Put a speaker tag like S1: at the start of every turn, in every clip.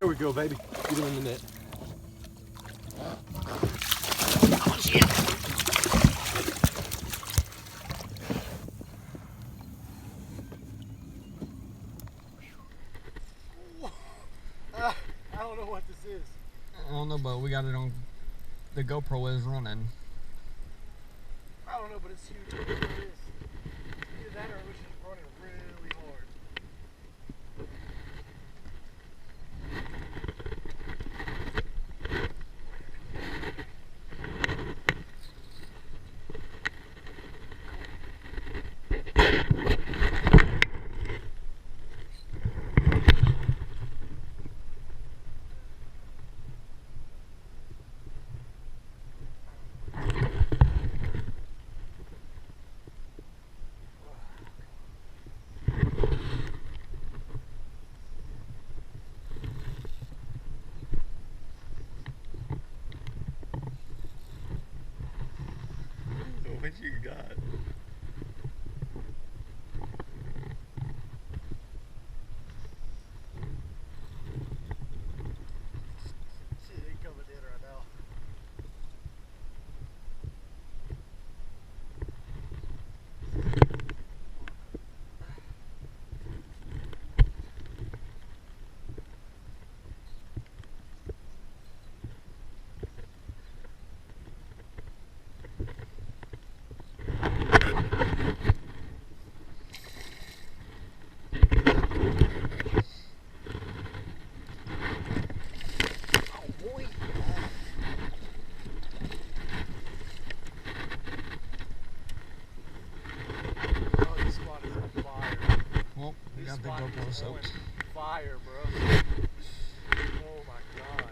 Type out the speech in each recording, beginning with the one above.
S1: There we go, baby. Get him in the net.
S2: Oh, shit.
S1: I don't know what this is.
S2: I don't know, but we got it on. The GoPro is running.
S1: I don't know, but it's huge. What it is. Either that or it was just running really hard.
S2: What you got?
S1: Shit ain't coming in right now.
S2: Well, we got the GoPro soaked.
S1: Fire, bro. Oh my god.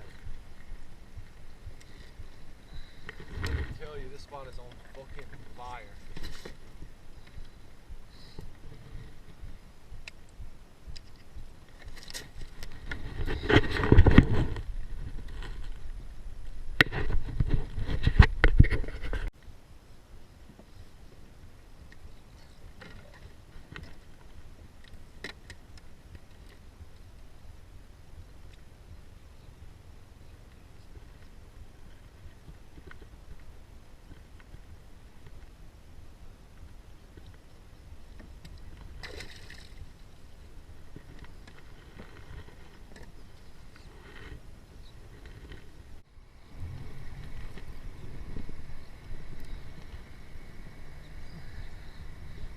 S1: Let me tell you, this spot is on fucking fire.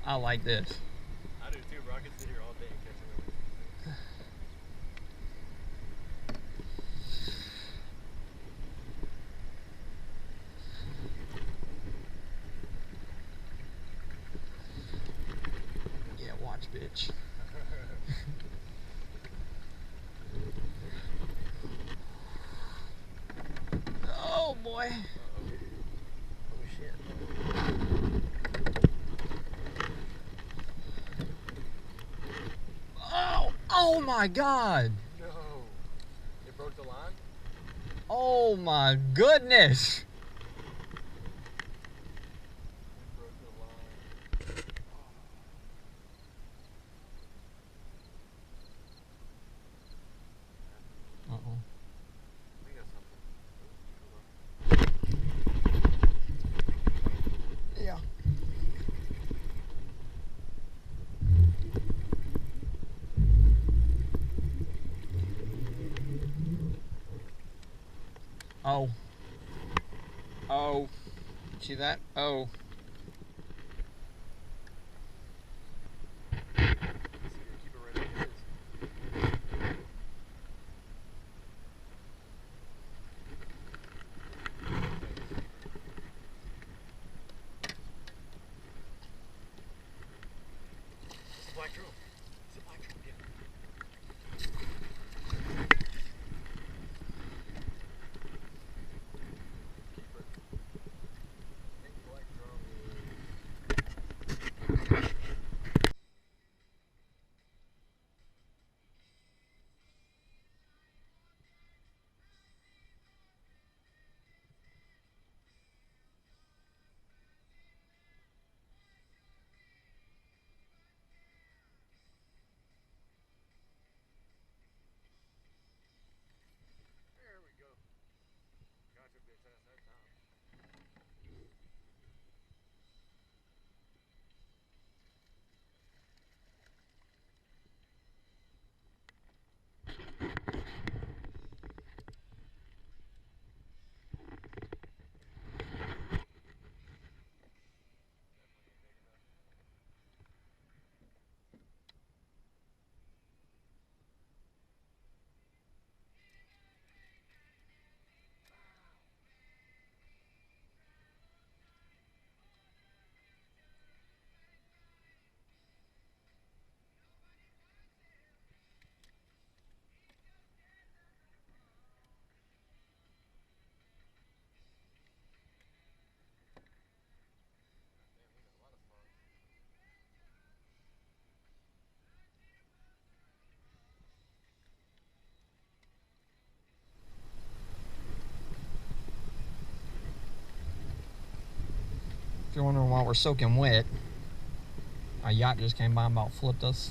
S2: I like this.
S1: I do too, bro. I could sit here all day and catch them.
S2: Yeah, watch, bitch. Oh boy.
S1: Oh shit.
S2: Oh my god.
S1: No. It broke the line?
S2: Oh my goodness.
S1: It broke the line.
S2: Uh-oh.
S1: We got something.
S2: Yeah. Oh. Oh. See that? Oh.
S1: Keep it right like it is. It's a black drum. It's a black drum, yeah. Keep it. Pink black drum.
S2: you're wondering why we're soaking wet, a yacht just came by and about flipped us.